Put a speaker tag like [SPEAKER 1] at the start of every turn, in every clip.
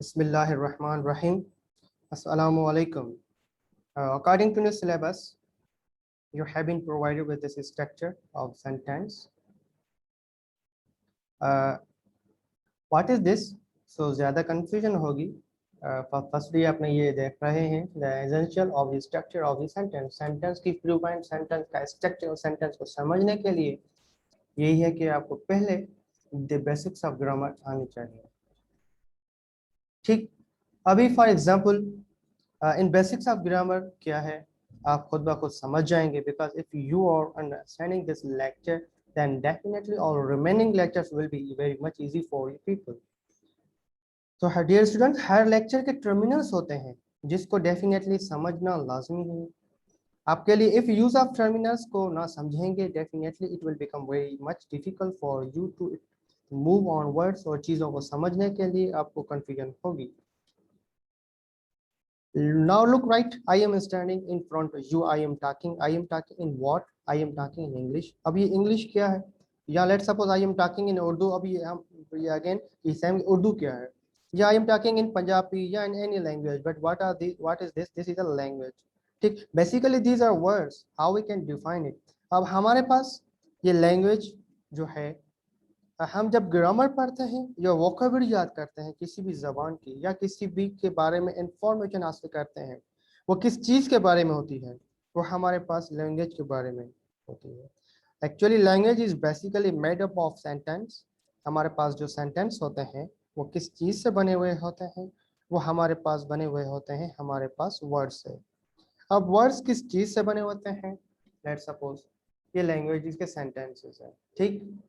[SPEAKER 1] Bismillahirrahmanirrahim. Assalamu alaikum. According to the syllabus, you have been provided with this structure of sentence. What is this? So ज़्यादा confusion होगी. Firstly आपने ये देख रहे हैं the essential of the structure of the sentence. Sentence की frequent sentence का structure और sentence को समझने के लिए यही है कि आपको पहले the basics of grammar आनी चाहिए. ठीक. अभी for example in basics of grammar क्या है आप खुद ब खुद समझ जाएंगे because if you are understanding this lecture then definitely all remaining lectures will be very much easy for you people. तो dear students हर lecture के terminals होते हैं जिसको definitely समझना लाजमी है आपके लिए. if use of terminals को ना समझेंगे definitely it will become very much difficult for you to move on words और चीज़ों को समझने के लिए आपको confusion होगी. Now look right, I am standing in front of you. I am talking in what? I am talking in English. अब ये English क्या है? या let's suppose I am talking in Urdu. अभी हम again ये same Urdu क्या है? या I am talking in Punjabi या in any language. But what are these? What is this? This is a language. ठीक. Basically these are words. How we can define it? अब हमारे पास ये language जो है हम जब ग्रामर पढ़ते हैं या वोकैबुलरी याद करते हैं किसी भी ज़बान की या किसी भी के बारे में इंफॉर्मेशन हासिल करते हैं वो किस चीज़ के बारे में होती है वो हमारे पास लैंग्वेज के बारे में होती है. Actually language is basically made up of sentence. हमारे पास जो सेंटेंस होते हैं वो किस चीज़ से बने हुए होते हैं वो हमारे पास बने हुए होते हैं हमारे पास वर्ड्स से. अब वर्ड्स किस चीज़ से बने होते हैं लेट्स सपोज ये लैंग्वेज के सेंटेंसेस है. ठीक.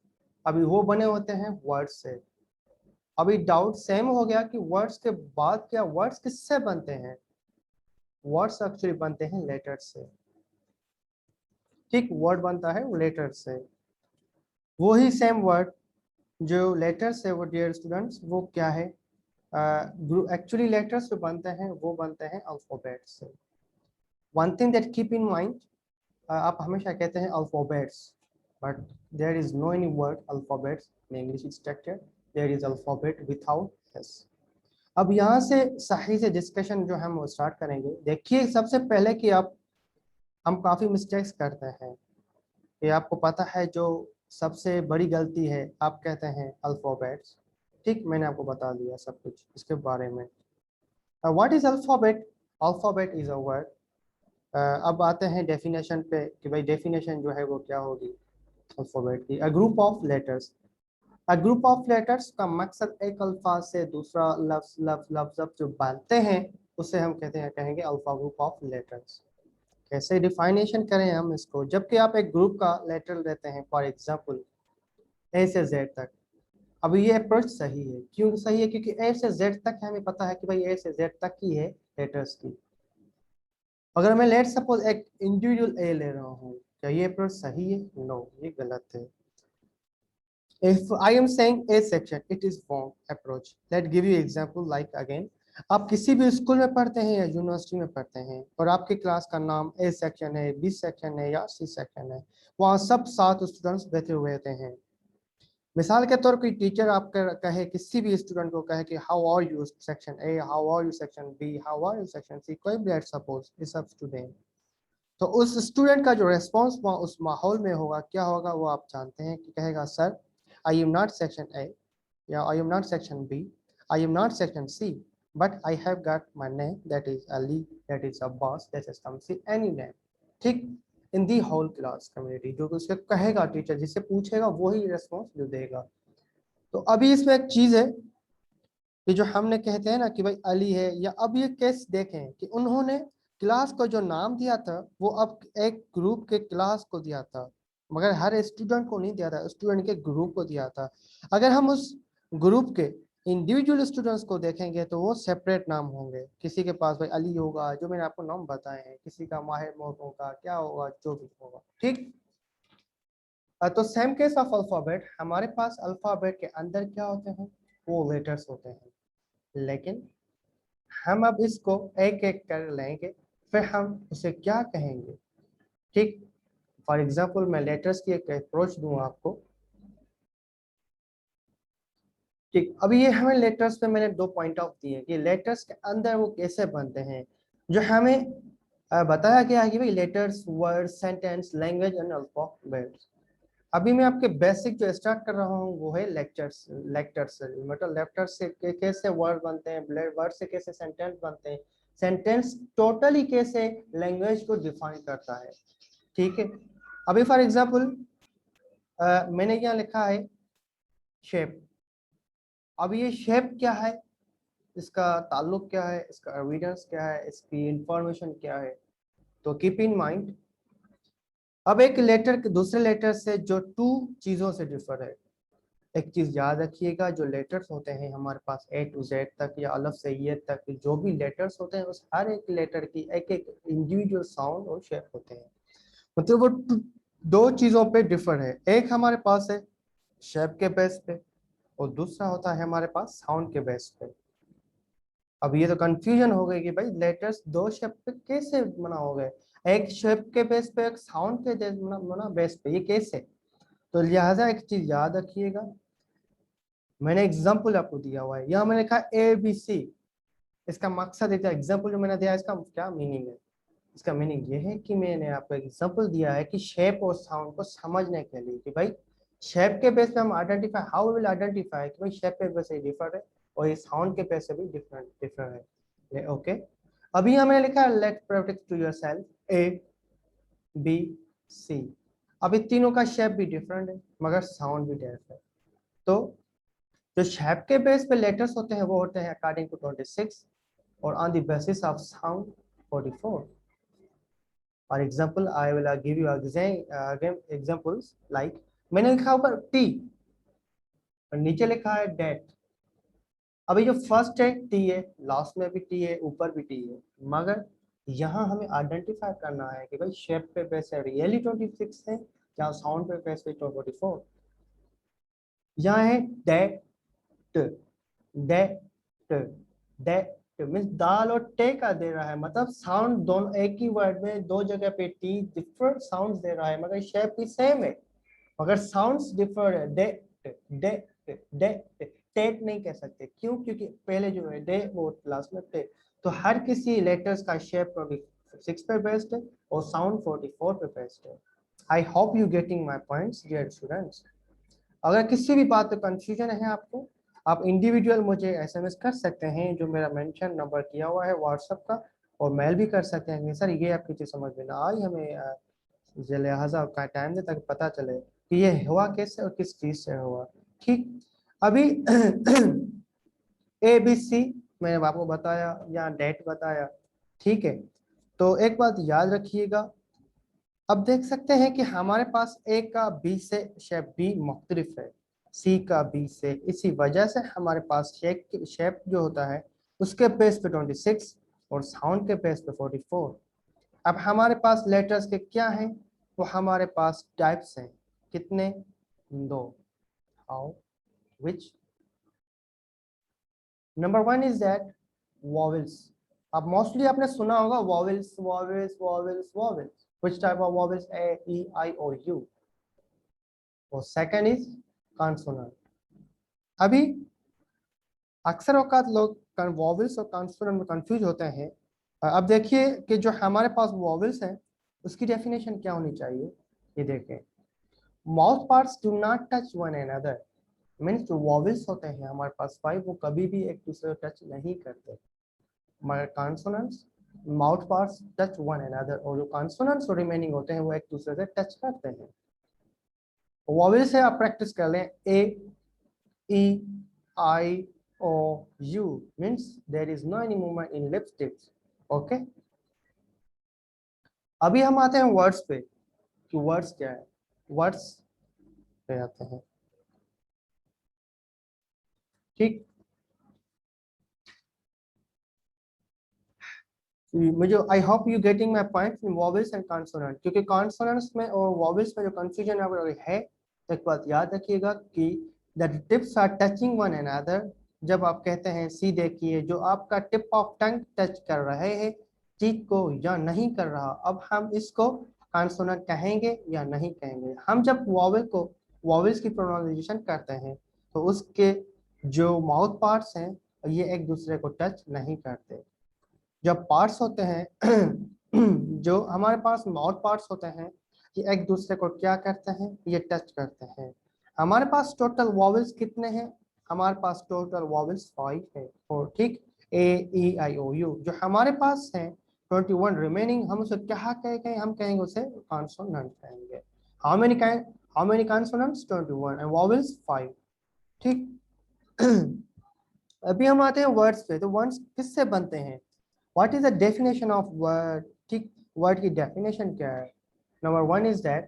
[SPEAKER 1] अभी वो बने होते हैं वर्ड्स से. अभी डाउट सेम हो गया कि वर्ड्स के बाद क्या वर्ड्स किससे बनते हैं. वर्ड्स एक्चुअली बनते हैं लेटर्स से. ठीक. वर्ड बनता है लेटर्स से. वही सेम वर्ड जो लेटर्स है वो डियर स्टूडेंट्स वो क्या है एक्चुअली लेटर्स जो बनते हैं वो बनते हैं अल्फाबेट्स से. One thing that keep in mind आप हमेशा कहते हैं alphabets but there is no any word alphabets in English structure. There is alphabet without s. अब यहाँ से सही से डिस्कशन जो हम स्टार्ट करेंगे. देखिए सबसे पहले कि हम काफ़ी मिस्टेक्स करते हैं कि आपको पता है जो सबसे बड़ी गलती है आप कहते हैं अल्फ़ाबेट्स. ठीक. मैंने आपको बता दिया सब कुछ इसके बारे में. What is alphabet? Alphabet is a word. अब आते हैं डेफिनेशन पे कि भाई डेफिनेशन जो है वो क्या होगी अल्फ़ाबेट की. A group of letters. A group of letters का मकसद एक अल्फाज से दूसरा लफ्ज़ जो बनते हैं उसे हम कहेंगे अल्फा ग्रुप ऑफ लेटर्स. कैसे डिफाइनेशन करें हम इसको जबकि आप एक ग्रुप का लेटर लेते हैं फॉर एग्जांपल ए से जेड तक. अब ये अप्रोच सही है. क्यों सही है? क्योंकि ए से जेड तक हमें पता है कि भाई ए से जेड तक की है लेटर्स की. अगर मैं लेट सपोज एक इंडिविजुअल ए ले रहा हूँ क्या ये अप्रोच सही है? नो, ये गलत है. If I am saying A section, it is wrong approach. Let's give you example like again. आप किसी भी स्कूल में पढ़ते हैं या यूनिवर्सिटी में पढ़ते हैं और आपकी क्लास का नाम ए सेक्शन है, बी सेक्शन है या सी सेक्शन है. वहाँ सब 7 स्टूडेंट्स बैठे हुए होते हैं. मिसाल के तौर पर टीचर आप कहे किसी भी स्टूडेंट को कहे कि how are you section A, how are you section B, how are you section C, कोई भी लेट्स सपोज ये सब स्टूडेंट. तो उस स्टूडेंट का जो रेस्पॉन्स वहाँ उस माहौल में होगा क्या होगा वो आप जानते हैं कि कहेगा sir I am not section A, yeah, I am not section B, I am not section C, but I have got my name that is Ali, that is Abbas, that is Tamsi, any name. ठीक. In the whole class community जो उसके कहेगा teacher जिससे पूछेगा वही response जो देगा. तो अभी इसमें एक चीज़ है कि जो हमने कहते हैं ना कि भाई अली है या अब ये केस देखें कि उन्होंने क्लास को जो नाम दिया था वो अब एक ग्रुप के क्लास को दिया था मगर हर स्टूडेंट को नहीं दिया था, स्टूडेंट के ग्रुप को दिया था. अगर हम उस ग्रुप के इंडिविजुअल स्टूडेंट्स को देखेंगे तो वो सेपरेट नाम होंगे. किसी के पास भाई अली होगा जो मैंने आपको नाम बताए हैं, किसी का माहिर मोहम्मद होगा, क्या होगा जो भी होगा. ठीक. तो सेम केस ऑफ अल्फाबेट. हमारे पास अल्फाबेट के अंदर क्या होते हैं वो लेटर्स होते हैं. लेकिन हम अब इसको एक एक कर लेंगे फिर हम उसे क्या कहेंगे. ठीक. फॉर एग्जाम्पल मैं लेटर्स की एक अप्रोच दूँ आपको. ठीक, अभी ये हमें लेटर्स पे मैंने 2 पॉइंट ऑफ दिए कि लेटर्स के अंदर वो कैसे बनते हैं, जो हमें बताया गया है कि भाई letters, word, sentence, language and alphabets. अभी मैं आपके बेसिक जो स्टार्ट कर रहा हूँ वो है लेक्चर्स। लेक्चर्स से मतलब लेक्चर्स से कैसे वर्ड बनते हैं, वर्ड से कैसे सेंटेंस बनते हैं, सेंटेंस टोटली कैसे लैंग्वेज को डिफाइन करता है। ठीक है, अभी फॉर एग्जांपल मैंने यहाँ लिखा है शेप। अब ये शेप क्या है, इसका ताल्लुक क्या है, इसका एविडेंस क्या है, इसकी इंफॉर्मेशन क्या है, तो कीप इन माइंड। अब एक लेटर के दूसरे लेटर से जो 2 चीजों से डिफर है, एक चीज याद रखिएगा, जो लेटर्स होते हैं हमारे पास A to Z तक या अलग से ये तक जो भी लेटर्स होते हैं, उस हर एक लेटर की एक एक इंडिविजुअल साउंड और शेप होते हैं। मतलब वो 2 चीजों पे डिफर है, एक हमारे पास है शेप के बेस पे और दूसरा होता है हमारे पास साउंड के बेस पे। अब ये तो कंफ्यूजन हो गई कि भाई लेटर्स 2 शेप पे कैसे बना हो गए, एक शेप के बेस पे एक साउंड के बना बेस पे, ये कैसे। तो लिहाजा एक चीज याद रखिएगा, मैंने एग्जांपल आपको दिया हुआ है, यहाँ मैंने लिखा ABC। इसका मकसद एग्जांपल जो मैंने दिया है इसका क्या मीनिंग है, इसका मीनिंग ये है कि मैंने आपको एग्जांपल दिया है कि शेप और साउंड को समझने के लिए कि भाई शेप के बेस पे हम आइडेंटिफाई, हाउ विल आइडेंटिफाई कि भाई शेप के बेस से डिफर है और ये साउंड के बेस से भी डिफरेंट डिफरेंट है। ओके, अभी यहाँ मैंने लिखा है let protect to yourself ABC। अभी तीनों का शेप भी डिफरेंट है मगर साउंड भी डिफरेंट है। तो जो शेप के बेस पे लेटर्स होते हैं वो होते हैं अकॉर्डिंग टू 26 और on the basis of sound 44। For example I will give you examples like मैंने लिखा ऊपर टी और नीचे लिखा है डेट। अभी जो फर्स्ट है टी है, लास्ट में भी टी है, ऊपर भी टी है, मगर यहाँ हमें आइडेंटिफाई करना है कि भाई शेप पे बेस है रियली 26 है या साउंड पे बेस है 44। यहाँ है डेट, डेट, डेट मीन्स दाल और टे का दे रहा है, मतलब साउंड दोनों एक ही वर्ड में 2 जगह पे टी डिफरेंट साउंड्स दे रहा है मगर शेप भी सेम है, मगर साउंड्स डिफर है। डे डे डे टेट नहीं कह सकते, क्यों, क्योंकि पहले जो है डे वो लास्ट में टे। तो हर किसी लेटर्स का शेप 26 पे बेस्ड है और साउंड 44 पे बेस्ड है। I hope you getting my points dear students. अगर किसी भी बात पे कंफ्यूजन है आपको, आप इंडिविजुअल मुझे एसएमएस कर सकते हैं, जो मेरा मेंशन नंबर किया हुआ है व्हाट्सएप का, और मेल भी कर सकते हैं सर ये आपकी चीज समझ में ना आई हमें, लिहाजा का टाइम दे ताकि पता चले कि ये हुआ कैसे और किस चीज से हुआ। ठीक, अभी ABC मैंने आपको बताया या डेट बताया। ठीक है, तो एक बात याद रखिएगा, अब देख सकते हैं कि हमारे पास A का B से शेप भी मुख्तलिफ है, C का B से, इसी वजह से हमारे पास शेप जो होता है उसके बेस पे 26 और साउंड के बेस पे 44। अब हमारे पास लेटर्स के क्या हैं, तो हमारे पास टाइप्स हैं, कितने, 2। How, which. Number 1 is that vowels. अब मोस्टली आपने सुना होगा vowels vowels vowels vowels, which type of vowels, A, E, I or U। और सेकंड इज कॉन्सोनेंट। अभी अक्सर औकात लोग वॉवेल्स और कॉन्सोनेंट में कंफ्यूज होते हैं। अब देखिए कि जो हमारे पास वॉवेल्स हैं उसकी डेफिनेशन क्या होनी चाहिए, ये देखें। Mouth parts do not touch one another, means जो वॉवेल्स होते हैं हमारे पास 5 वो कभी भी एक दूसरे को टच नहीं करते, मगर consonants mouth parts touch one another, और जो कॉन्सोनेंट्स रिमेनिंग होते हैं वो एक दूसरे से टच करते हैं। वॉवेल से आप प्रैक्टिस कर लें, A, E, I, O, U means there is no any movement in lips tips। Okay, अभी हम आते हैं वर्ड्स पे कि वर्ड्स क्या है। वर्ड्स पे आते हैं। ठीक, मुझे आई hope you getting my point in vowels and consonant, क्योंकि कॉन्सोनेंट्स में और वॉवेल्स में जो कंफ्यूजन है, एक बात याद रखिएगा कि the tips are touching one another. जब आप कहते हैं सी, देखिए जो आपका टिप ऑफ टंग टच कर रहे हैं चीक को या नहीं कर रहा, अब हम इसको कॉन्सोनेंट कहेंगे या नहीं कहेंगे। हम जब वॉवेल को वॉवेल्स की प्रोनाउंसिएशन करते हैं तो उसके जो माउथ पार्ट्स हैं ये एक दूसरे को टच नहीं करते। जब पार्ट्स होते हैं जो हमारे पास माउथ पार्ट्स होते हैं ये एक दूसरे को क्या करते हैं, ये टच करते हैं। हमारे पास टोटल वॉवेल्स कितने हैं, हमारे पास टोटल वॉवेल्स 5 है, और ठीक ए ई आई ओ यू जो हमारे पास हैं 21 रिमेनिंग, हम उसे क्या कहेंगे, हम कहेंगे उसे कॉन्सोनेंट कहेंगे। How many consonants 21 and vowels 5। ठीक अभी हम आते हैं वर्ड्स पे। तो वर्ड्स किससे बनते हैं, what is the definition of word. ठीक, वर्ड की डेफिनेशन क्या है। Number 1 is that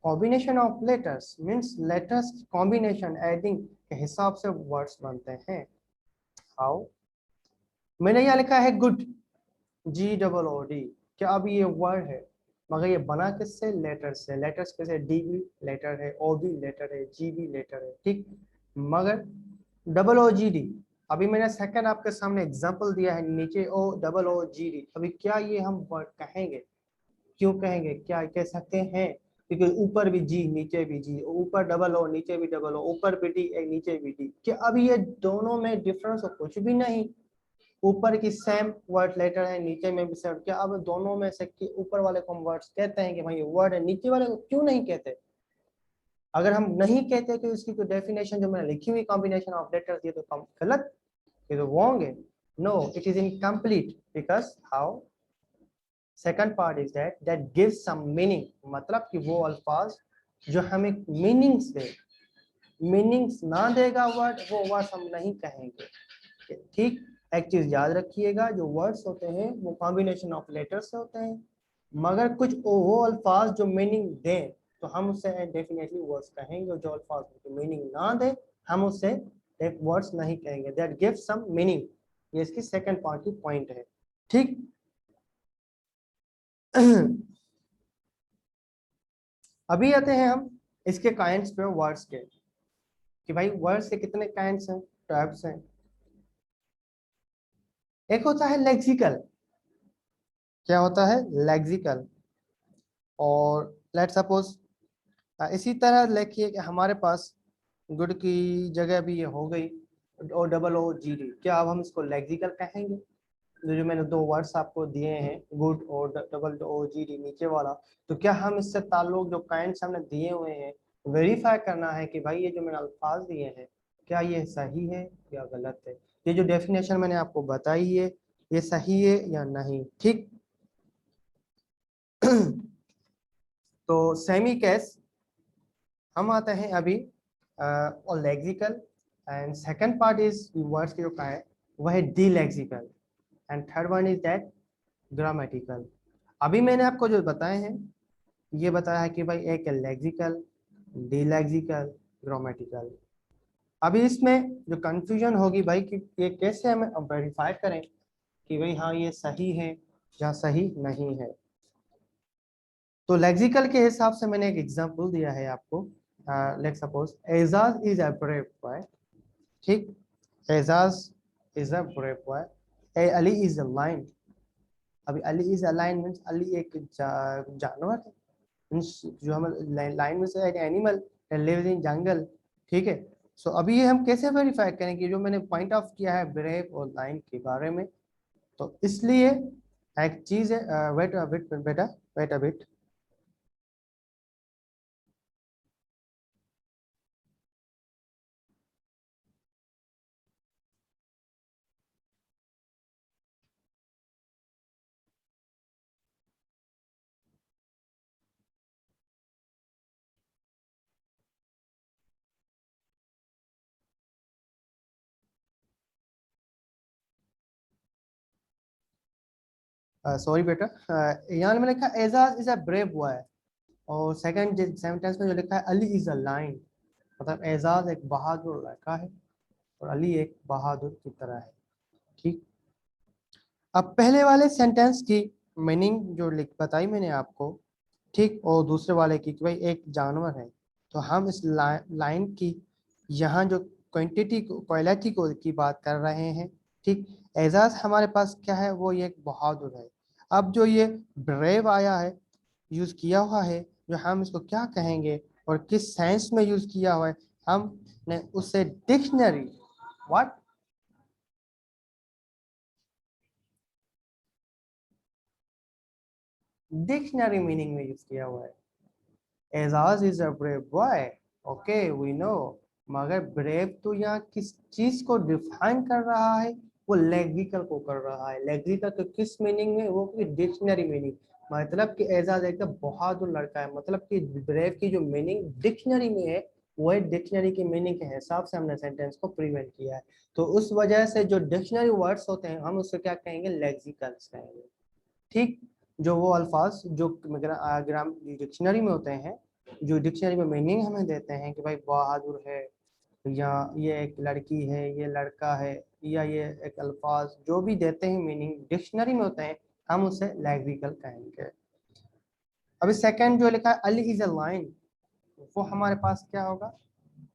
[SPEAKER 1] combination of letters, means letters combination adding के हिसाब से वर्ड्स बनते हैं। हाउ, मैंने यहाँ लिखा है गुड, GOOD, क्या अभी ये वर्ड है, मगर ये बना किससे, लेटर्स से। लेटर्स कैसे, D भी लेटर है, O भी लेटर है, G भी लेटर है। ठीक, मगर OOGD, अभी मैंने सेकंड आपके सामने एग्जांपल दिया है, नीचे OOOGD, अभी क्या ये हम वर्ड कहेंगे, क्यों कहेंगे, क्या कह सकते हैं, क्योंकि ऊपर भी जी नीचे भी जी, ऊपर O नीचे भी O, ऊपर भी D नीचे भी D, क्या अभी ये दोनों में डिफरेंस कुछ भी नहीं, ऊपर की सेम वर्ड लेटर है, नीचे में भी सेम, क्या अब दोनों में से कि ऊपर वाले को हम वर्ड्स कहते हैं कि भाई ये वर्ड है, नीचे वाले को क्यों नहीं कहते। अगर हम नहीं कहते कि इसकी तो डेफिनेशन जो मैंने लिखी हुई कॉम्बिनेशन ऑफ लेटर्स ये तो गलत, ये तो रॉन्ग है। No, it is incomplete because how, second part is that gives some meaning, मतलब कि वो अल्फाज जो हमें मीनिंग्स दे, मीनिंग्स ना देगा वर्ड, वो वर्ड हम नहीं कहेंगे। ठीक, एक चीज याद रखिएगा, जो वर्ड्स होते हैं वो कॉम्बिनेशन ऑफ लेटर्स से होते हैं, मगर कुछ वो अल्फाज जो मीनिंग दें तो हम उससे डेफिनेटली वर्ड्स कहेंगे, जो अल्फाज मीनिंग ना दे हम उससे वर्ड्स नहीं कहेंगे, दैट गिव्स सम मीनिंग। ये इसकी सेकंड पार्ट की पॉइंट है। ठीक अभी आते हैं हम इसके काइंड्स पे, वर्ड्स के, कि भाई वर्ड्स के कितने काइंड्स हैं, टाइप्स हैं। एक होता है लेक्सिकल, क्या होता है, लेक्सिकल। और लेट सपोज इसी तरह लिखिए कि हमारे पास गुड की जगह भी ये हो गई OOOGD, क्या अब हम इसको लेक्सिकल कहेंगे। जो मैंने दो वर्ड्स आपको दिए हैं, गुड और OOGD नीचे वाला, तो क्या हम इससे ताल्लुक जो काइंड्स हमने दिए हुए हैं वेरीफाई करना है कि भाई ये जो मैंने अल्फाज दिए हैं क्या ये सही है या गलत है, ये जो डेफिनेशन मैंने आपको बताई है ये सही है या नहीं। ठीक तो सेमी केस हम आते हैं अभी और lexical, and second part is words की जो का है वह है D lexical, and third one is that grammatical. अभी मैंने आपको जो बताए हैं ये बताया है कि भाई एक है लेक्सिकल, डी लेक्सिकल, ग्रामेटिकल। अभी इसमें जो कंफ्यूजन होगी भाई कि ये कैसे हमें वेरीफाई करें कि भाई हाँ ये सही है या सही नहीं है। तो लेक्सिकल के हिसाब से मैंने एक एग्जांपल दिया है आपको। Let's suppose Ejaz is a brave boy. ठीक, Ejaz is a brave boy, Ali is a lion. अभी Ali is a lion means Ali एक जानवर है, मींस जो हम लायन में से एनिमल लिव्स इन जंगल। ठीक है, सो अभी ये हम कैसे वेरीफाई करें कि जो मैंने पॉइंट ऑफ किया है ब्रेव और लायन के बारे में। तो इसलिए एक चीज है, वेट अ बिट बेटा, वेट अ बिट। सॉरी बेटा, यहाँ मैंने लिखा Ejaz is a brave boy, और सेकंड सेंटेंस में जो लिखा है अली इज अ लायन, मतलब एजाज एक बहादुर लड़का है और अली एक बहादुर की तरह है। ठीक, अब पहले वाले सेंटेंस की मीनिंग जो लिख बताई मैंने आपको, ठीक, और दूसरे वाले की कि भाई एक जानवर है, तो हम इस लाइन की यहाँ जो क्वांटिटी को क्वालिटी को की बात कर रहे हैं। ठीक, एजाज हमारे पास क्या है, वो ये एक बहादुर है। अब जो ये ब्रेव आया है, यूज किया हुआ है, जो हम इसको क्या कहेंगे और किस सेंस में यूज किया हुआ है, हमने उससे डिक्शनरी व्हाट? डिक्शनरी मीनिंग में यूज किया हुआ है। Ejaz is a brave boy, okay we know, मगर ब्रेव तो यहाँ किस चीज को डिफाइन कर रहा है? वो लेक्सिकल को कर रहा है। लेक्सिकल तो किस मीनिंग में? वो डिक्शनरी मीनिंग। मतलब कि एजाज एकदम बहादुर लड़का है, मतलब कि ब्रेव की जो मीनिंग डिक्शनरी में है वो है डिक्शनरी की मीनिंग के हिसाब से हमने सेंटेंस को प्रिवेंट किया है। तो उस वजह से जो डिक्शनरी वर्ड्स होते हैं हम उससे क्या कहेंगे? लेक्सिकल्स कहेंगे। ठीक, जो वो अल्फाज जो ग्राम डिक्शनरी में होते हैं, जो डिक्शनरी में मीनिंग हमें देते हैं कि भाई बहादुर है, या ये एक लड़की है, ये लड़का है, या ये एक अल्फाज जो भी देते हैं मीनिंग डिक्शनरी में होते हैं, हम उसे लेक्सिकल कहेंगे। अभी सेकंड जो लिखा है अली इज अ लाइन, वो हमारे पास क्या होगा?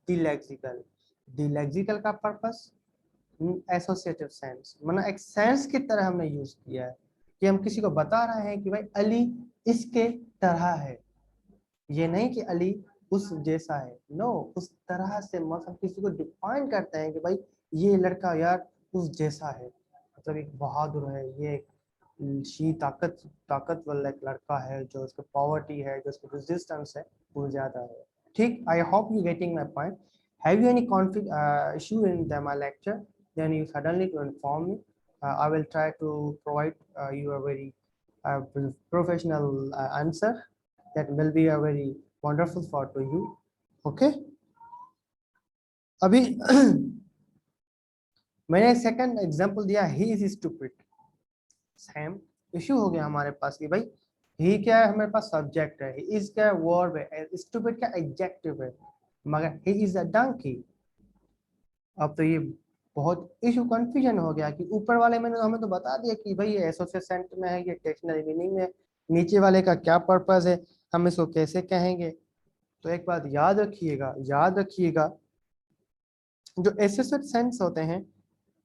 [SPEAKER 1] डिलेक्सिकल। डिलेक्सिकल का पर्पस एसोसिएटिव सेंस, मतलब एक सेंस की तरह हमने यूज किया है कि हम किसी को बता रहे हैं कि भाई अली इसके तरह है। ये नहीं कि अली उस जैसा है, नो, उस तरह से मतलब किसी को डिफाइन करते हैं कि भाई ये लड़का यार उस जैसा है, मतलब एक बहादुर है, ये एक शी ताकतवर एक लड़का है, जो उसके पॉवर्टी है, जो उसके रेजिस्टेंस है वो ज्यादा है। ठीक, आई hope you getting my point. Have you any conflict issue in the my lecture, then you suddenly to inform me. I will try to provide you a very professional answer that will be a very wonderful for to you. Okay, अभी मैंने second example दिया, he is stupid. Same issue हो गया हमारे पास कि भाई ही क्या है, हमारे पास सब्जेक्ट है, ही इज क्या वर्ब है, स्टूपिड क्या एडजेक्टिव है, मगर ही इज अ डंकी। अब तो ये बहुत इशू कंफ्यूजन हो गया कि ऊपर वाले में हमें तो बता दिया कि भाई ये एसोसिएशन में है, ये डिक्शनरी मीनिंग में, नीचे वाले का क्या पर्पस है, हम इसको कैसे कहेंगे। तो एक बात याद रखिएगा, जो एसोसिएट सेंस होते हैं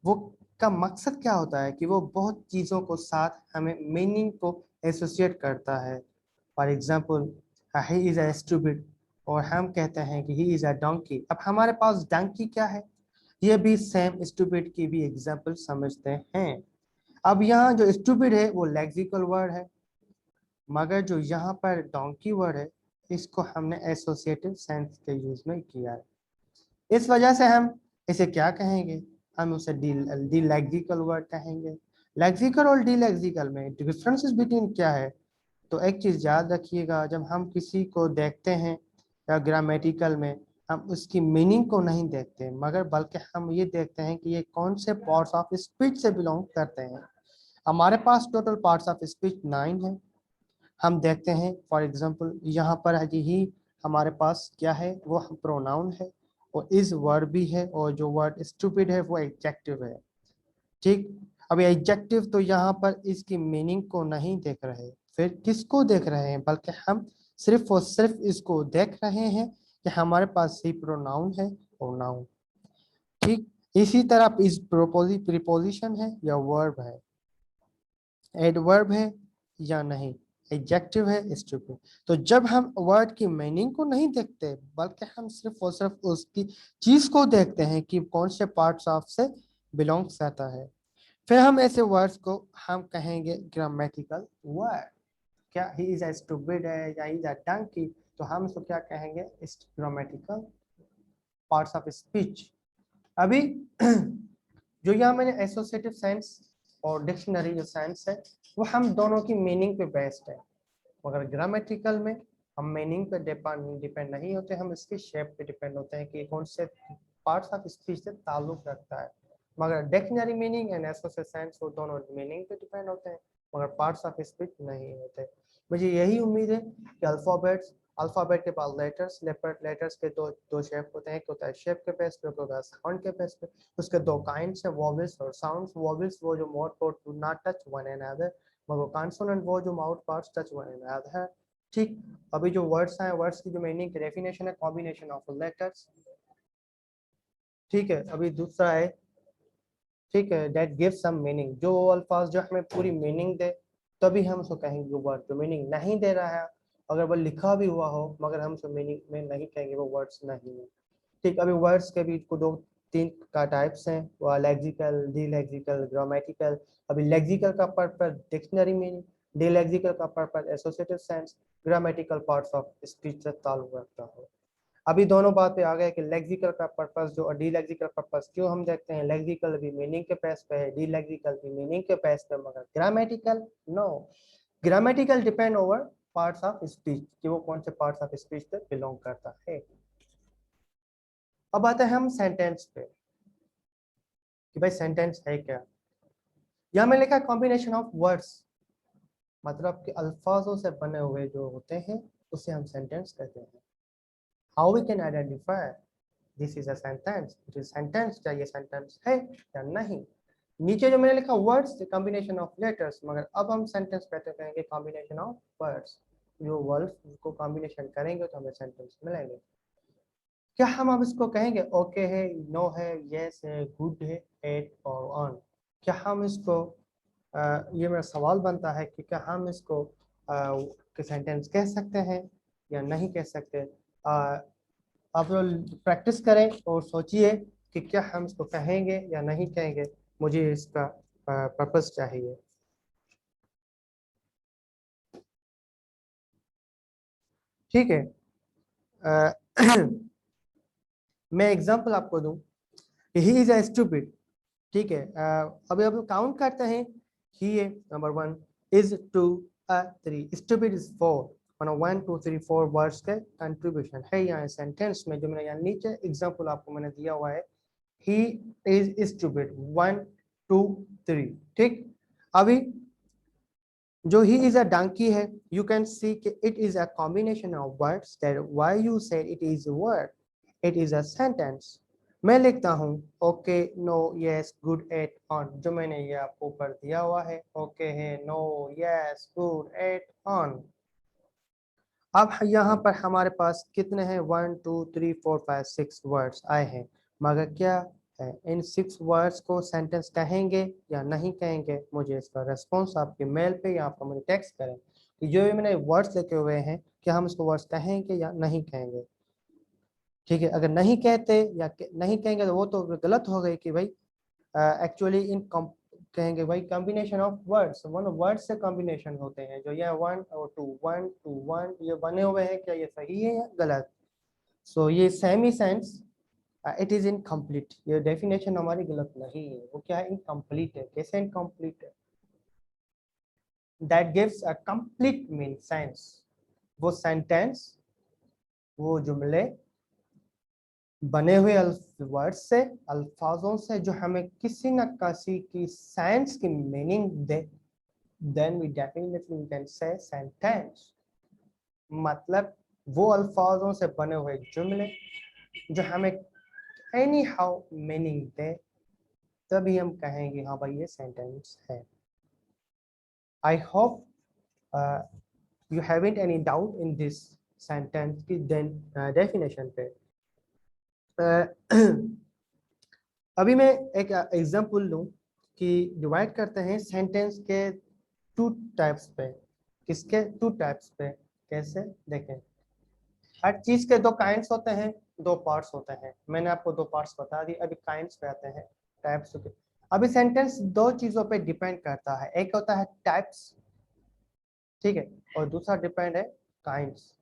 [SPEAKER 1] वो का मकसद क्या होता है कि वो बहुत चीजों को साथ हमें मीनिंग को एसोसिएट करता है। For example he is a stupid, और हम कहते हैं कि ही इज अ डोंकी। अब हमारे पास डंकी क्या है, ये भी सेम स्टूपिड की भी एग्जाम्पल समझते हैं। अब यहाँ जो स्टूपिड है वो लेक्सिकल वर्ड है, मगर जो यहाँ पर डोंकी वर्ड है इसको हमने एसोसिएटिव सेंस के यूज में किया है। इस वजह से हम इसे क्या कहेंगे? हम उसे डी लेक्सिकल वर्ड कहेंगे। लेक्सिकल और डी लेक्सिकल में डिफरेंसेस बिटवीन क्या है? तो एक चीज याद रखिएगा, जब हम किसी को देखते हैं या ग्रामेटिकल में, हम उसकी मीनिंग को नहीं देखते, मगर बल्कि हम ये देखते हैं कि ये कौन से पार्ट्स ऑफ स्पीच से बिलोंग करते हैं। हमारे पास टोटल पार्ट्स ऑफ स्पीच 9 है। हम देखते हैं फॉर एग्जांपल यहाँ पर है ही, हमारे पास क्या है, वो प्रोनाउन है, और इज वर्ड भी है, और जो वर्ड स्टूपिड है वो एडजेक्टिव है। ठीक, अब एडजेक्टिव तो यहाँ पर इसकी मीनिंग को नहीं देख रहे, फिर किसको देख रहे हैं? बल्कि हम सिर्फ और सिर्फ इसको देख रहे हैं कि हमारे पास ही प्रोनाउन है और नाउन। ठीक, इसी तरह इस प्रीपोजिशन है या वर्ब है, एडवर्ब है या नहीं, एडजेक्टिव है स्टूपिड। तो जब हम वर्ड की मीनिंग को नहीं देखते, बल्कि हम सिर्फ और सिर्फ उसकी चीज को देखते हैं कि कौन से पार्ट्स ऑफ से बिलोंग्स करता है, फिर हम ऐसे वर्ड्स को हम कहेंगे ग्रामेटिकल वर्ड। क्या ही इज अ स्टूपिड है या ही इज अ डंकी, तो हम इसको क्या कहेंगे? Grammatical parts of speech. अभी जो यहाँ मैंने एसोसिएटिव सेंस और डिक्शनरी जो सेंस है वो हम दोनों की मीनिंग पे बेस्ड है, मगर ग्रामेटिकल में हम मीनिंग पे डिपेंड नहीं होते, हम इसके शेप पे डिपेंड होते हैं कि कौन से पार्ट्स ऑफ स्पीच से ताल्लुक रखता है। मगर dictionary meaning and associative sense वो दोनों मीनिंग पे डिपेंड होते हैं, मगर पार्ट्स ऑफ स्पीच नहीं होते। मुझे यही उम्मीद है कि अल्फाबेट के बाद लेटर्स, लेटर्स के दो दो शेप होते हैं, एक होता है शेप के बेस पे, एक होता है साउंड के बेस पे। उसके दो काइंड्स है, वॉवेल्स और साउंड्स। वॉवेल्स वो जो mouth part do not touch one another, मगर कॉन्सोनेंट वो जो mouth parts touch one another है। ठीक, अभी जो वर्ड्स हैं, वर्ड्स की जो मीनिंग की डेफिनेशन है कॉम्बिनेशन ऑफ लेटर्स। ठीक है, अभी दूसरा है, ठीक है, दैट गिव सम मीनिंग, जो अल्फाज जो हमें पूरी मीनिंग दे तभी हम उसको कहेंगे वर्ड। जो मीनिंग नहीं दे रहा है, अगर वो लिखा भी हुआ हो मगर हम उसको मीनिंग में नहीं कहेंगे, वो वर्ड्स नहीं है। ठीक, अभी वर्ड्स के भी को दो तीन का टाइप्स हैं, वो लेक्सिकल, डिलेक्सिकल, ग्रामेटिकल। अभी लेक्सिकल का पर्पस डिक्शनरी मीनिंग, डिलेक्सिकल का purpose associative sense, grammatical parts of speech से ताल्लुक रखता है। अभी दोनों बात पे आ गए कि लेक्सिकल का पर्पस जो और डिलेक्सिकल पर्पस क्यों हम देखते हैं, लेक्सिकल भी मीनिंग के बेस पे है, डिलेक्सिकल भी मीनिंग के बेस पे, मगर grammatical no. Grammatical depend over parts of speech कि वो कौन से पार्ट्स ऑफ स्पीच पे बिलोंग करता है। अब आते हैं हम सेंटेंस पे कि भाई सेंटेंस है क्या। यहाँ में लिखा है कॉम्बिनेशन ऑफ वर्ड्स, मतलब कि अल्फाजों से बने हुए जो होते हैं उसे हम सेंटेंस कहते हैं। How we can identify this is a sentence, it is sentence, क्या ये सेंटेंस है या नहीं। नीचे जो मैंने लिखा वर्ड्स कॉम्बिनेशन ऑफ लेटर्स, मगर अब हम सेंटेंस कहते कहेंगे कॉम्बिनेशन ऑफ वर्ड्स। जो वर्ड्स को कॉम्बिनेशन करेंगे तो हमें सेंटेंस मिलेंगे। क्या हम अब इसको कहेंगे ओके है, नो है, यस है, गुड है, एट और ऑन। क्या हम इसको ये मेरा सवाल बनता है कि क्या हम इसको सेंटेंस कह सकते हैं या नहीं कह सकते। आप लोग प्रैक्टिस करें और सोचिए कि क्या हम इसको कहेंगे या नहीं कहेंगे, मुझे इसका पर्पस चाहिए। ठीक है। मैं एग्जांपल आपको दूं, ही इज अ स्टूपिड। ठीक है, अभी अब काउंट करते हैं। ही है number 1, is 2, 3, stupid is 4। 1 2 3 4 words के कंट्रीब्यूशन है यहाँ सेंटेंस में। जो मैंने यहाँ नीचे एग्जांपल आपको मैंने दिया हुआ है, he is stupid 1 2 3। ठीक, अभी जो he is a donkey है, you can see कि it is a combination of words that why you said it is a word, it is a sentence। मैं लिखता हूँ okay, no, yes, good, at, on, जो मैंने ये आपको ऊपर दिया हुआ है, ओके है, no, yes, good, at, on. अब यहाँ पर हमारे पास कितने हैं, 1 2 3 4 5 6 वर्ड्स आए हैं, मगर क्या है इन 6 वर्ड्स को सेंटेंस कहेंगे या नहीं कहेंगे, मुझे इसका रेस्पॉन्स आपके मेल पे या आपको मुझे टेक्स्ट करें कि जो भी मैंने वर्ड्स लिखे हुए हैं क्या हम इसको वर्ड्स कहेंगे या नहीं कहेंगे। ठीक है, अगर नहीं कहते या नहीं कहेंगे तो वो तो गलत हो गई कि भाई एक्चुअली कहेंगे भाई combination of words, one word से कॉम्बिनेशन होते हैं, जो ये 1 और 2 1 2 1 ये बने हुए हैं, क्या ये सही है या गलत। सो ये semi sense it is incomplete, ये डेफिनेशन हमारी गलत नहीं है, वो क्या है, इनकम्प्लीट है। कैसे इनकम्प्लीट है, that gives a complete mean sense. वो सेंटेंस, वो जुमले बने हुए वर्ड से, अल्फाजों से जो हमें किसी न किसी की सेंस की meaning they, then we definitely we can say sentence। मतलब वो अल्फाजों से बने हुए जुमले जो हमें एनी हाउ मीनिंग दे, तभी हम कहेंगे हाँ भाई ये सेंटेंस है। I hope you haven't any doubt in this sentence की देन डेफिनेशन पे। अभी मैं एक एग्जांपल लूं कि डिवाइड करते हैं सेंटेंस के 2 टाइप्स पे। किसके 2 टाइप्स पे, कैसे देखें। हर चीज के 2 काइंड्स होते हैं, 2 पार्ट्स होते हैं। मैंने आपको 2 पार्ट्स बता दी, अभी काइंड्स पे आते हैं, टाइप्स के। अभी सेंटेंस 2 चीजों पे डिपेंड करता है, एक होता है टाइप्स, ठीक है, और दूसरा डिपेंड है काइंड्स।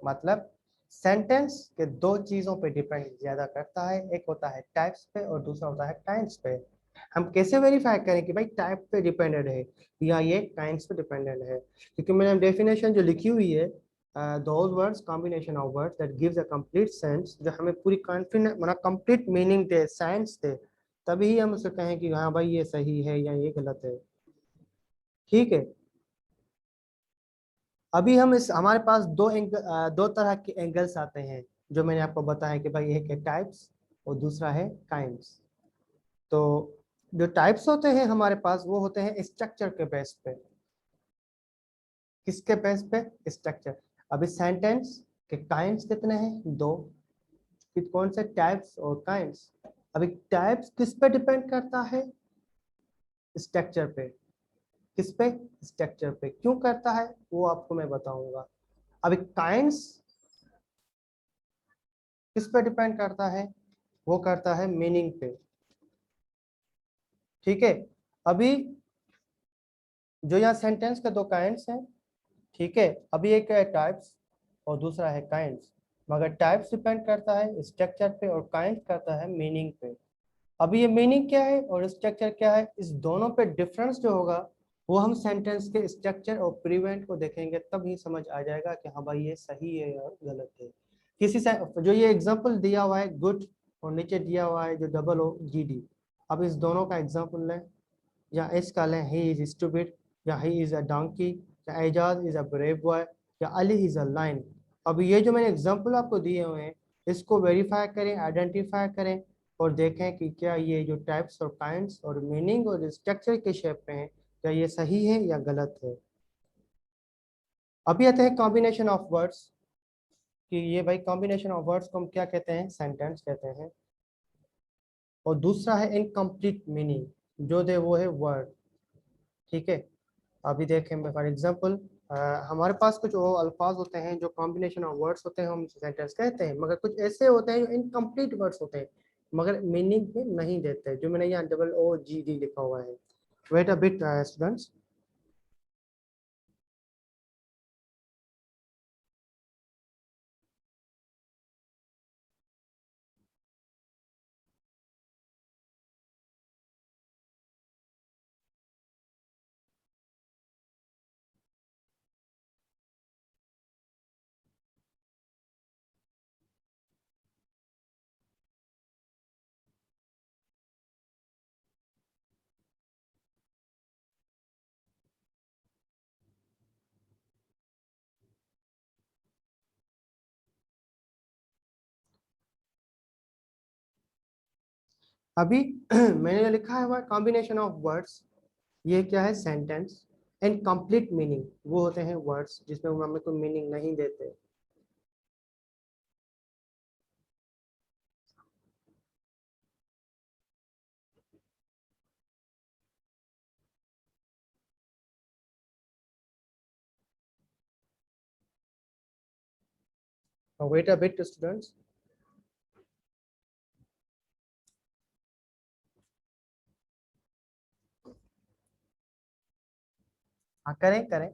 [SPEAKER 1] मतलब सेंटेंस के 2 चीजों पे डिपेंड ज्यादा करता है, एक होता है टाइप्स पे और दूसरा होता है काइंड्स पे। हम कैसे वेरीफाई करें कि भाई टाइप पे डिपेंडेंट है या ये काइंड्स पे डिपेंडेंट है, क्योंकि मैंने डेफिनेशन जो लिखी हुई है, those words combination of words that gives a complete sense, जो हमें पूरी कॉन्फिडेंस मतलब complete meaning they, sense they, तभी हम उसे कहें कि हाँ भाई ये सही है या ये गलत है। ठीक है, अभी हम इस हमारे पास 2 तरह के एंगल्स आते हैं, जो मैंने आपको बताया कि भाई एक है टाइप्स और दूसरा है काइंड्स। तो जो टाइप्स होते हैं हमारे पास वो होते हैं स्ट्रक्चर के बेस पे। किसके बेस पे, स्ट्रक्चर। अभी सेंटेंस के काइंड्स कितने हैं, 2। कि कौन से टाइप्स और काइंड्स। अभी टाइप्स किस पे डिपेंड करता है, स्ट्रक्चर पे। किस पे, स्ट्रक्चर पे। क्यों करता है वो आपको मैं बताऊंगा। अभी काइंड्स किस पे डिपेंड करता है, वो करता है मीनिंग पे। ठीक है, अभी जो यहाँ सेंटेंस के दो काइंड्स हैं, ठीक है, अभी एक है टाइप्स और दूसरा है काइंड्स। मगर टाइप्स डिपेंड करता है स्ट्रक्चर पे और काइंड्स करता है मीनिंग पे। अभी ये मीनिंग क्या है और स्ट्रक्चर क्या है, इस दोनों पे डिफरेंस जो होगा वो हम सेंटेंस के स्ट्रक्चर और प्रीवेंट को देखेंगे, तब ही समझ आ जाएगा कि हाँ भाई ये सही है या गलत है। किसी से जो ये एग्जांपल दिया हुआ है गुड और नीचे दिया हुआ है जो डबल ओ जी डी, अब इस दोनों का एग्जांपल लें, या इसका लें ही इज स्टूपिड, या ही इज अ डोंकी, या Ejaz is a brave boy, या अली इज अ लाइन। अब ये जो मैंने एग्जांपल आपको दिए हुए हैं इसको वेरीफाई करें, आइडेंटिफाई करें और देखें कि क्या ये जो टाइप्स और काइंड्स और मीनिंग और स्ट्रक्चर के शेप में है, क्या ये सही है या गलत है। अभी आते हैं कॉम्बिनेशन ऑफ वर्ड्स, कि ये भाई कॉम्बिनेशन ऑफ वर्ड्स को हम क्या कहते हैं, सेंटेंस कहते हैं। और दूसरा है इनकम्प्लीट मीनिंग, जो दे वो है वर्ड। ठीक है, अभी देखें फॉर एग्जांपल हमारे पास कुछ वो अल्फाज होते हैं जो कॉम्बिनेशन ऑफ वर्ड्स होते हैं, हम सेंटेंस कहते हैं, मगर कुछ ऐसे होते हैं जो इनकम्प्लीट वर्ड्स होते हैं, मगर मीनिंग में नहीं देते, जो मैंने यहाँ डबल ओ जी डी लिखा हुआ है। Wait a bit students. अभी मैंने जो लिखा है वह कॉम्बिनेशन ऑफ वर्ड्स, ये क्या है, सेंटेंस। एंड कंप्लीट मीनिंग वो होते हैं वर्ड्स जिसमें वो हमें कोई मीनिंग नहीं देते। Wait a bit students. हाँ करें करें।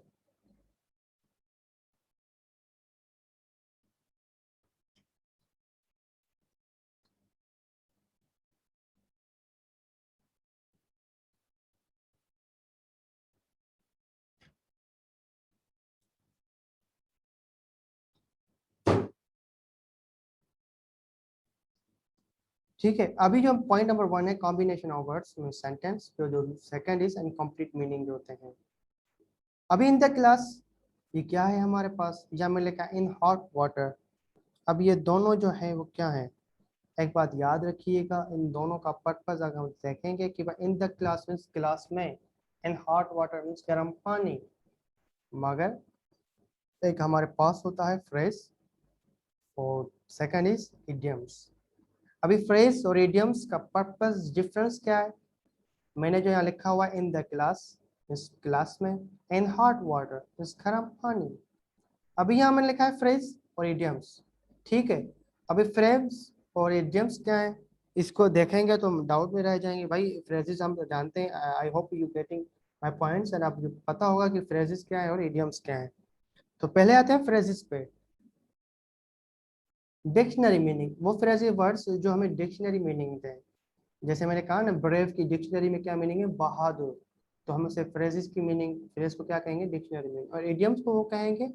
[SPEAKER 1] ठीक है, अभी जो पॉइंट नंबर वन है कॉम्बिनेशन ऑफ वर्ड्स में सेंटेंस, जो सेकंड इज इनकम्प्लीट मीनिंग जो होते हैं। अभी इन द क्लास, ये क्या है हमारे पास, या मैं लिखा इन हॉट वाटर। अब ये दोनों जो है वो क्या है, एक बात याद रखिएगा, इन दोनों का पर्पज अगर हम देखेंगे कि भाई in the class means class में, इन हॉट वाटर मीन्स गर्म पानी। मगर एक हमारे पास होता है फ्रेज और सेकंड इज इडियम्स। अभी फ्रेज और इडियम्स का पर्पस डिफरेंस क्या है, मैंने जो यहाँ लिखा हुआ इन द क्लास इस क्लास में, इन हॉट वाटर इस गर्म पानी। अभी यहाँ मैंने लिखा है फ्रेज और इडियम्स। ठीक है, अभी फ्रेज और इडियम्स क्या है, इसको देखेंगे तो हम डाउट में रह जाएंगे भाई, फ्रेजेस हम जानते हैं, आई hope you getting my points, and आपको पता होगा कि फ्रेजेस क्या है और इडियम्स क्या है। तो पहले आते हैं फ्रेजेस पे। डिक्शनरी मीनिंग, वो फ्रेजी वर्ड्स जो हमें डिक्शनरी मीनिंग दें। जैसे मैंने कहा ना, ब्रेव की डिक्शनरी में क्या मीनिंग है, बहादुर। तो हम उसे फ्रेजेस की मीनिंग, फ्रेज को क्या कहेंगे, डिक्शनरी मीनिंग। और इडियम्स को वो कहेंगे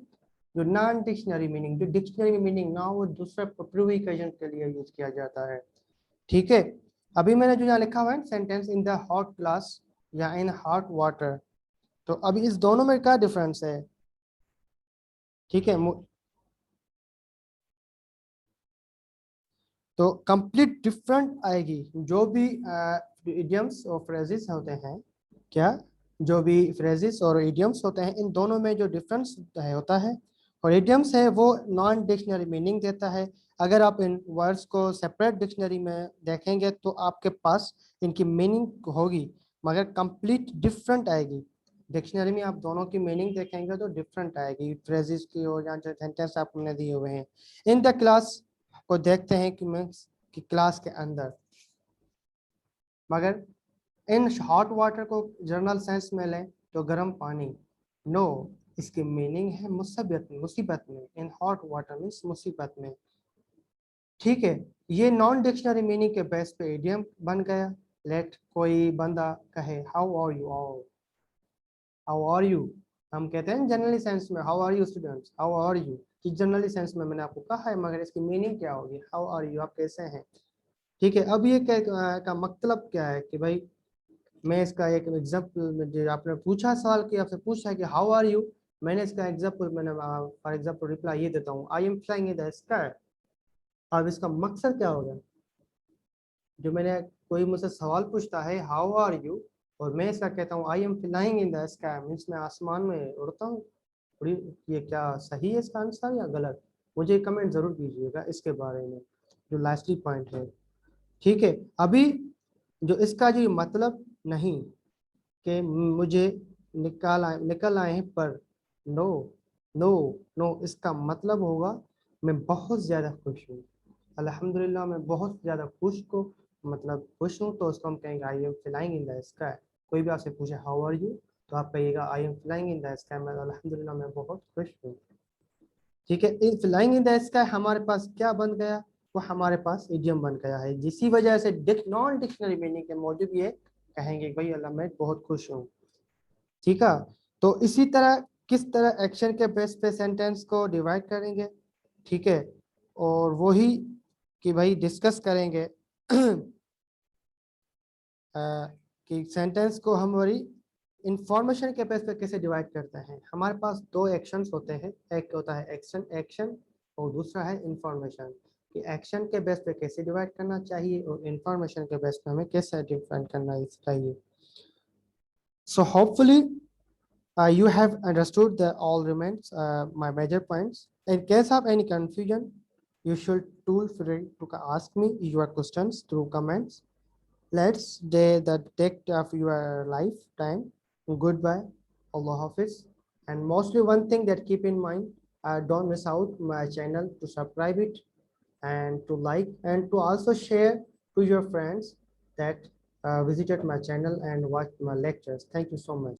[SPEAKER 1] जो नॉन डिक्शनरी मीनिंग, जो डिक्शनरी में मीनिंग ना हो, वो दूसरे प्रिविकेशन के लिए यूज किया जाता है। ठीक है, अभी मैंने जो यहाँ लिखा हुआ है sentence in the hot glass या इन हॉट वाटर, तो अभी इस दोनों में क्या डिफरेंस है। ठीक है, तो कंप्लीट डिफरेंट आएगी जो भी इडियम्स और फ्रेजेस होते हैं। क्या, जो भी फ्रेजेस और इडियम्स होते हैं, इन दोनों में जो डिफरेंस होता है, और इडियम्स है वो नॉन डिक्शनरी मीनिंग देता है। अगर आप इन वर्ड्स को सेपरेट डिक्शनरी में देखेंगे तो आपके पास इनकी मीनिंग होगी, मगर कंप्लीट डिफरेंट आएगी। डिक्शनरी में आप दोनों की मीनिंग देखेंगे तो डिफरेंट आएगी, फ्रेजेस की और या जो सेंटेंस आपने दिए हुए हैं। इन द क्लास को देखते हैं कि मीन्स कि क्लास के अंदर, मगर इन हॉट वाटर को जनरल सेंस में लें तो गर्म पानी। नो, इसकी मीनिंग है मुसीबत मुसीबत में। इन हॉट वाटर मीन्स मुसीबत में। ठीक है, ये नॉन डिक्शनरी मीनिंग के बेस पे इडियम बन गया। लेट कोई बंदा कहे how are you, how are you, हम कहते हैं जनरली सेंस में how are you students, how are you, कि जनरली सेंस में मैंने आपको कहा है, मगर इसकी मीनिंग क्या होगी, हाउ आर यू, आप कैसे हैं। ठीक है, अब ये का मतलब क्या है कि भाई मैं इसका एक एग्जाम्पल, जो आपने पूछा सवाल कि आपसे पूछा है कि हाउ आर यू, मैंने इसका एग्जाम्पल, मैंने फॉर एग्जाम्पल रिप्लाई ये देता हूँ, I am flying in the sky. अब इसका मकसद क्या होगा, जो मैंने, कोई मुझसे सवाल पूछता है हाउ आर यू, और मैं इसका कहता हूँ I am flying in the sky, means मैं आसमान में उड़ता हूँ। ये क्या सही है इसका आंसर या गलत, मुझे कमेंट जरूर कीजिएगा इसके बारे में, जो लास्टली पॉइंट है। ठीक है, अभी जो इसका जो मतलब नहीं कि मुझे निकल आए हैं पर, नो नो नो, इसका मतलब होगा मैं बहुत ज़्यादा खुश हूँ, अल्हम्दुलिल्लाह मैं बहुत ज़्यादा खुश को मतलब खुश हूँ, तो उसको हम कहेंगे I am flying in the sky. कोई भी आपसे पूछे हाउ आर यू, तो आप कहिएगा I am flying in the sky, मैं अल्हम्दुलिल्लाह मैं बहुत खुश हूँ। ठीक है, in flying in the sky हमारे पास क्या बन गया, वो हमारे पास इडियम बन गया है, जिसी वजह से नॉन डिक्शनरी मीनिंग के मौजूद ये कहेंगे भाई अल्लाह मैं बहुत खुश हूँ। ठीक है, तो इसी तरह किस तरह एक्शन के बेस पे सेंटेंस को डिवाइड करेंगे। ठीक है, और वही कि भाई डिस्कस करेंगे कि सेंटेंस को हम वही इंफॉर्मेशन के बेस पे कैसे डिवाइड करते हैं। हमारे पास दो एक्शंस होते हैं, एक होता है एक्शन एक्शन और दूसरा है इंफॉर्मेशन, कि एक्शन के बेस पे कैसे डिवाइड करना चाहिए और इंफॉर्मेशन के बेस पे हमें कैसे डिफाइन करना चाहिए। So hopefully you have understood the all remains my major points. In case of any confusion, you should feel free to ask me your questions through comments. Let's day the take of your lifetime. Goodbye, Allah Hafiz. And mostly one thing that keep in mind, don't miss out my channel to subscribe it and to like and to also share to your friends that visited my channel and watched my lectures. Thank you so much.